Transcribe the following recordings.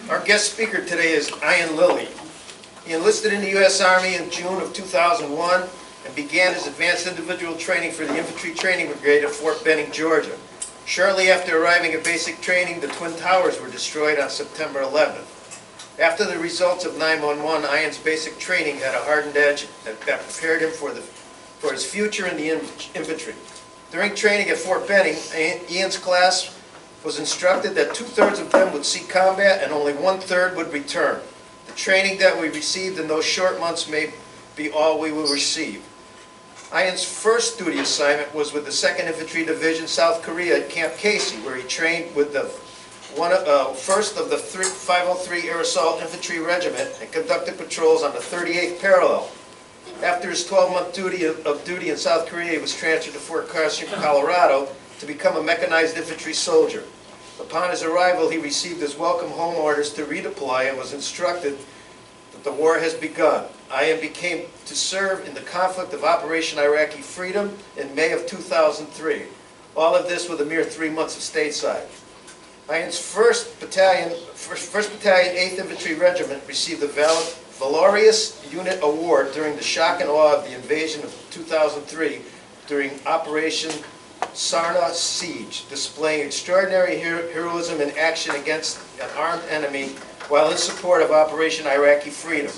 Our guest speaker today is Ian Lilly. He enlisted in the U.S. Army in June of 2001 and began his advanced individual training for the Infantry Training Brigade at Fort Benning, Georgia. Shortly after arriving at basic training, the Twin Towers were destroyed on September 11th. After the results of 9/11, Ian's basic training had a hardened edge that prepared him for his future in the infantry. During training at Fort Benning, Ian's class was instructed that 2/3 of them would see combat and only 1/3 would return. The training that we received in those short months may be all we will receive. Ian's first duty assignment was with the 2nd Infantry Division, South Korea at Camp Casey, where he trained with the 1st of the 503 Air Assault Infantry Regiment and conducted patrols on the 38th parallel. After his 12-month duty in South Korea, he was transferred to Fort Carson, Colorado, to become a mechanized infantry soldier. Upon his arrival, he received his welcome home orders to redeploy and was instructed that the war has begun. Ian became to serve in the conflict of Operation Iraqi Freedom in May of 2003. All of this with a mere 3 months of stateside. Ian's 1st Battalion, 8th Infantry Regiment received the Valorious Unit Award during the shock and awe of the invasion of 2003 during Operation Sarna Siege, displaying extraordinary heroism in action against an armed enemy while in support of Operation Iraqi Freedom.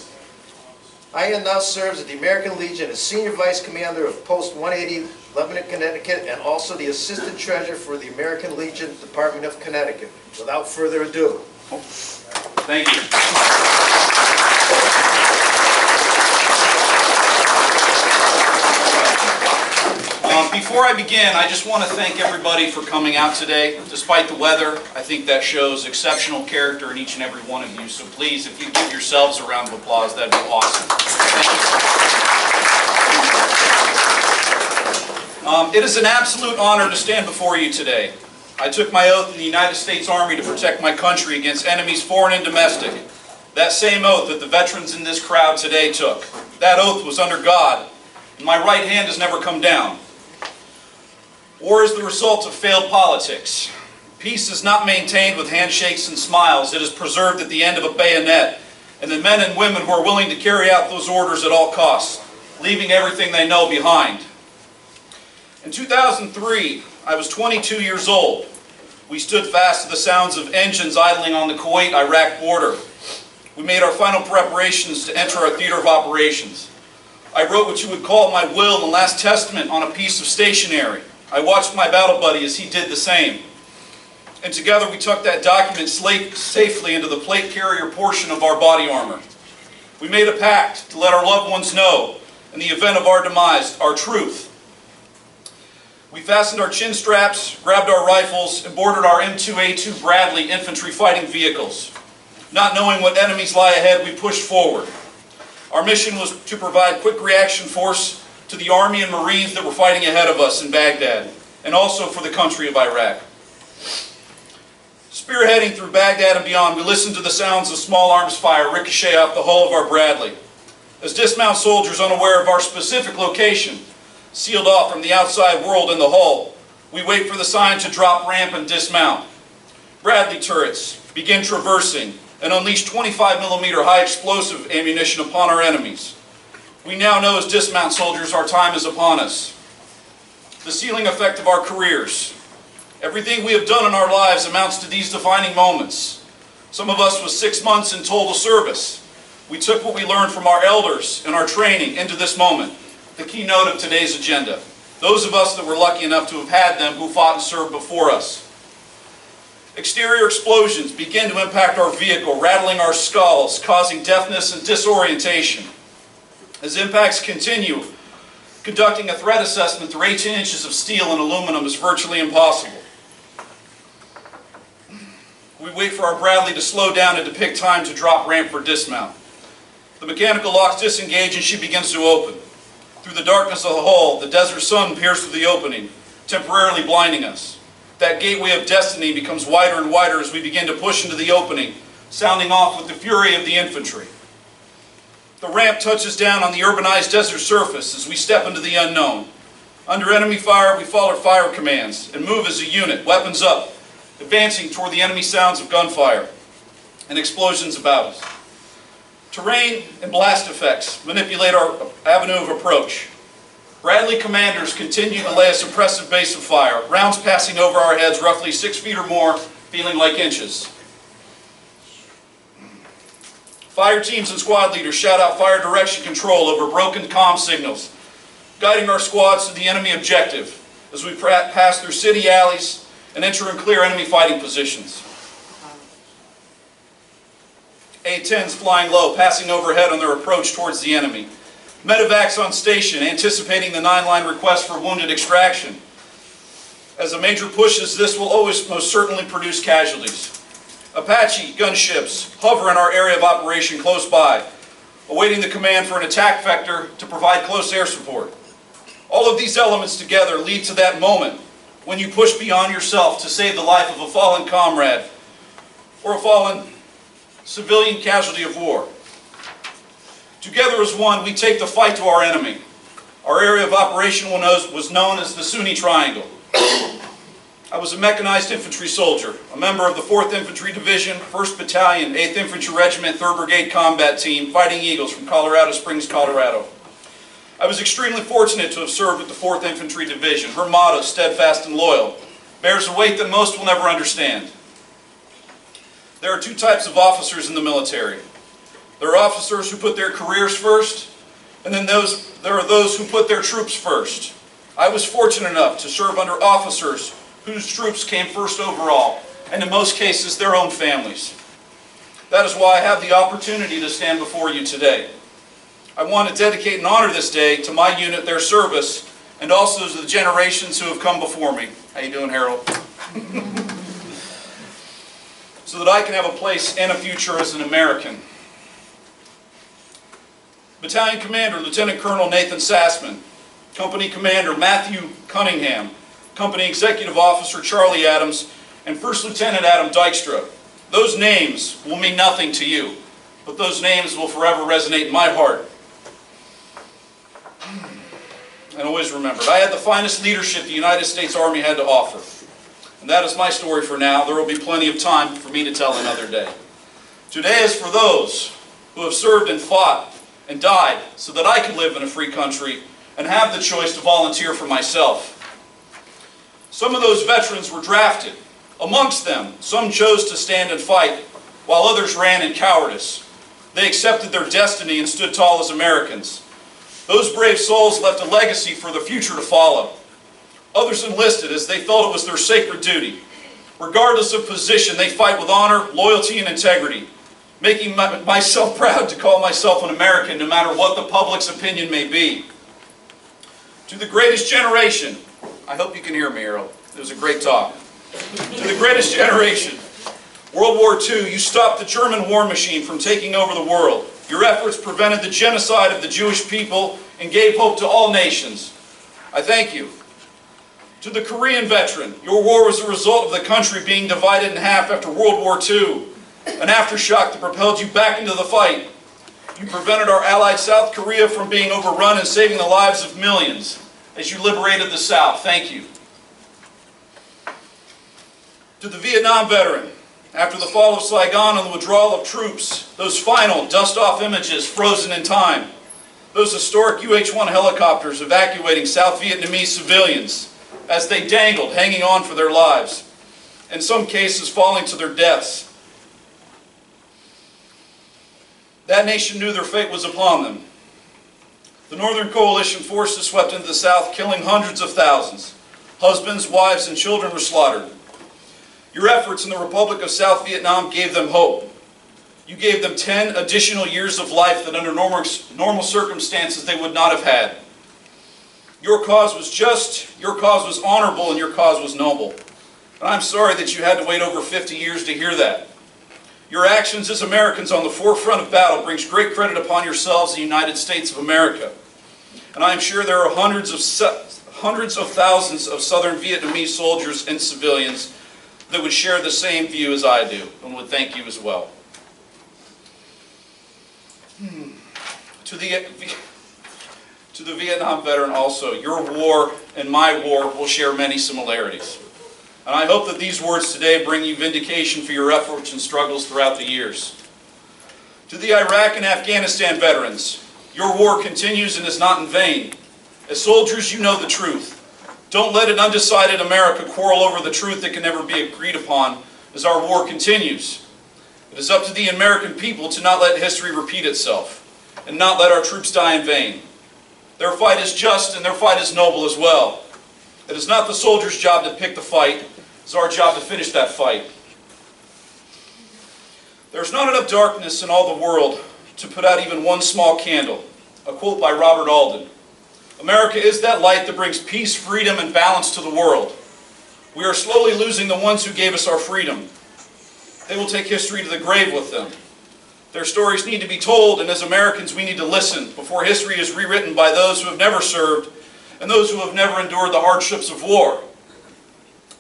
Ian now serves at the American Legion as Senior Vice Commander of Post 180, Lebanon, Connecticut, and also the Assistant Treasurer for the American Legion, Department of Connecticut. Without further ado. Thank you. Before I begin, I just want to thank everybody for coming out today. Despite the weather, I think that shows exceptional character in each and every one of you. So please, if you give yourselves a round of applause, that'd be awesome. Thank you. It is an absolute honor to stand before you today. I took my oath in the United States Army to protect my country against enemies foreign and domestic. That same oath that the veterans in this crowd today took. That oath was under God, and my right hand has never come down. War is the result of failed politics. Peace is not maintained with handshakes and smiles. It is preserved at the end of a bayonet, and the men and women who are willing to carry out those orders at all costs, leaving everything they know behind. In 2003, I was 22 years old. We stood fast to the sounds of engines idling on the Kuwait-Iraq border. We made our final preparations to enter our theater of operations. I wrote what you would call my will and last testament on a piece of stationery. I watched my battle buddy as he did the same. And together we tucked that document safely into the plate carrier portion of our body armor. We made a pact to let our loved ones know, in the event of our demise, our truth. We fastened our chin straps, grabbed our rifles, and boarded our M2A2 Bradley infantry fighting vehicles. Not knowing what enemies lie ahead, we pushed forward. Our mission was to provide quick reaction force to the Army and Marines that were fighting ahead of us in Baghdad, and also for the country of Iraq. Spearheading through Baghdad and beyond, we listened to the sounds of small arms fire ricochet off the hull of our Bradley. As dismount soldiers unaware of our specific location, sealed off from the outside world in the hull, we wait for the sign to drop ramp and dismount. Bradley turrets begin traversing and unleash 25mm high explosive ammunition upon our enemies. We now know as dismount soldiers our time is upon us. The sealing effect of our careers. Everything we have done in our lives amounts to these defining moments. Some of us was 6 months in total service. We took what we learned from our elders and our training into this moment, the keynote of today's agenda. Those of us that were lucky enough to have had them who fought and served before us. Exterior explosions begin to impact our vehicle, rattling our skulls, causing deafness and disorientation. As impacts continue, conducting a threat assessment through 18 inches of steel and aluminum is virtually impossible. We wait for our Bradley to slow down and to pick time to drop ramp for dismount. The mechanical locks disengage and she begins to open. Through the darkness of the hull, the desert sun peers through the opening, temporarily blinding us. That gateway of destiny becomes wider and wider as we begin to push into the opening, sounding off with the fury of the infantry. The ramp touches down on the urbanized desert surface as we step into the unknown. Under enemy fire, we follow fire commands and move as a unit, weapons up, advancing toward the enemy sounds of gunfire. and explosions about us. Terrain and blast effects manipulate our avenue of approach. Bradley commanders continue to lay a suppressive base of fire, rounds passing over our heads roughly 6 feet or more, feeling like inches. Fire teams and squad leaders shout out fire direction control over broken comm signals, guiding our squads to the enemy objective as we pass through city alleys and enter and clear enemy fighting positions. A-10s flying low, passing overhead on their approach towards the enemy. Medevacs on station, anticipating the 9-line request for wounded extraction. As a major pushes, this will always most certainly produce casualties. Apache gunships hover in our area of operation close by, awaiting the command for an attack vector to provide close air support. All of these elements together lead to that moment when you push beyond yourself to save the life of a fallen comrade or a fallen civilian casualty of war. Together as one, we take the fight to our enemy. Our area of operation was known as the Sunni Triangle. I was a mechanized infantry soldier, a member of the 4th Infantry Division, 1st Battalion, 8th Infantry Regiment, 3rd Brigade Combat Team, Fighting Eagles from Colorado Springs, Colorado. I was extremely fortunate to have served with the 4th Infantry Division. Her motto, steadfast and loyal, bears a weight that most will never understand. There are 2 types of officers in the military. There are officers who put their careers first, and then there are those who put their troops first. I was fortunate enough to serve under officers whose troops came first overall, and in most cases, their own families. That is why I have the opportunity to stand before you today. I want to dedicate and honor this day to my unit, their service, and also to the generations who have come before me. How you doing, Harold? So that I can have a place and a future as an American. Battalion Commander Lieutenant Colonel Nathan Sassman, Company Commander Matthew Cunningham, Company Executive Officer Charlie Adams, and First Lieutenant Adam Dykstra. Those names will mean nothing to you, but those names will forever resonate in my heart. And always remember, I had the finest leadership the United States Army had to offer. And that is my story for now. There will be plenty of time for me to tell another day. Today is for those who have served and fought and died so that I could live in a free country and have the choice to volunteer for myself. Some of those veterans were drafted. Amongst them, some chose to stand and fight, while others ran in cowardice. They accepted their destiny and stood tall as Americans. Those brave souls left a legacy for the future to follow. Others enlisted as they felt it was their sacred duty. Regardless of position, they fight with honor, loyalty, and integrity, making myself proud to call myself an American no matter what the public's opinion may be. To the greatest generation, I hope you can hear me, Earl. It was a great talk. To the greatest generation, World War II, you stopped the German war machine from taking over the world. Your efforts prevented the genocide of the Jewish people and gave hope to all nations. I thank you. To the Korean veteran, your war was the result of the country being divided in half after World War II, an aftershock that propelled you back into the fight. You prevented our allied South Korea from being overrun and saving the lives of millions as you liberated the South. Thank you. To the Vietnam veteran, after the fall of Saigon and the withdrawal of troops, those final dust-off images frozen in time, those historic UH-1 helicopters evacuating South Vietnamese civilians as they dangled, hanging on for their lives, in some cases falling to their deaths. That nation knew their fate was upon them. The Northern Coalition forces swept into the South, killing hundreds of thousands. Husbands, wives, and children were slaughtered. Your efforts in the Republic of South Vietnam gave them hope. You gave them 10 additional years of life that under normal circumstances they would not have had. Your cause was just, your cause was honorable, and your cause was noble. And I'm sorry that you had to wait over 50 years to hear that. Your actions as Americans on the forefront of battle brings great credit upon yourselves, the United States of America. And I'm sure there are hundreds of thousands of Southern Vietnamese soldiers and civilians that would share the same view as I do, and would thank you as well. To the Vietnam veteran also, your war and my war will share many similarities. And I hope that these words today bring you vindication for your efforts and struggles throughout the years. To the Iraq and Afghanistan veterans, your war continues and is not in vain. As soldiers, you know the truth. Don't let an undecided America quarrel over the truth that can never be agreed upon as our war continues. It is up to the American people to not let history repeat itself and not let our troops die in vain. Their fight is just and their fight is noble as well. It is not the soldier's job to pick the fight. It's our job to finish that fight. There's not enough darkness in all the world to put out even one small candle. A quote by Robert Alden. America is that light that brings peace, freedom, and balance to the world. We are slowly losing the ones who gave us our freedom. They will take history to the grave with them. Their stories need to be told, and as Americans we need to listen before history is rewritten by those who have never served and those who have never endured the hardships of war.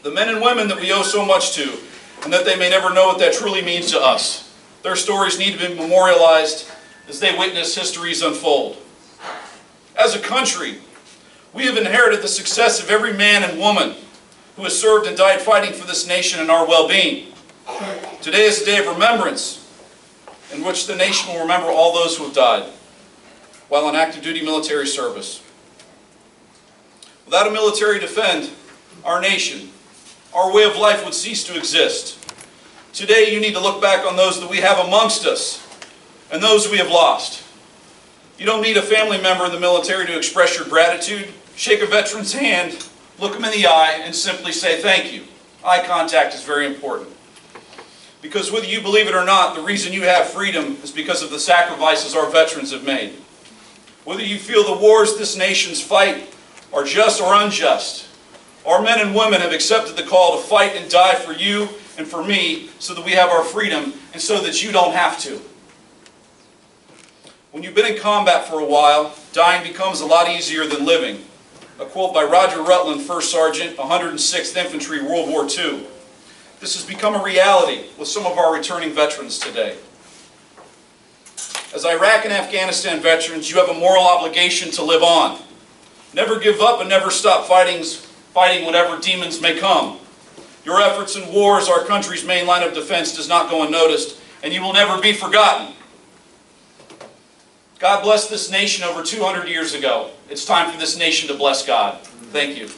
The men and women that we owe so much to, and that they may never know what that truly means to us. Their stories need to be memorialized as they witness history's unfold. As a country, we have inherited the success of every man and woman who has served and died fighting for this nation and our well-being. Today is a day of remembrance in which the nation will remember all those who have died while in active duty military service. Without a military to defend our nation, our way of life would cease to exist. Today you need to look back on those that we have amongst us and those we have lost. You don't need a family member in the military to express your gratitude. Shake a veteran's hand, look him in the eye, and simply say thank you. Eye contact is very important. Because whether you believe it or not, the reason you have freedom is because of the sacrifices our veterans have made. Whether you feel the wars this nation's fight are just or unjust, our men and women have accepted the call to fight and die for you and for me so that we have our freedom and so that you don't have to. When you've been in combat for a while, dying becomes a lot easier than living. A quote by Roger Rutland, 1st Sergeant, 106th Infantry, World War II. This has become a reality with some of our returning veterans today. As Iraq and Afghanistan veterans, you have a moral obligation to live on. Never give up and never stop fighting whatever demons may come. Your efforts in war as our country's main line of defense does not go unnoticed, and you will never be forgotten. God blessed this nation over 200 years ago. It's time for this nation to bless God. Thank you.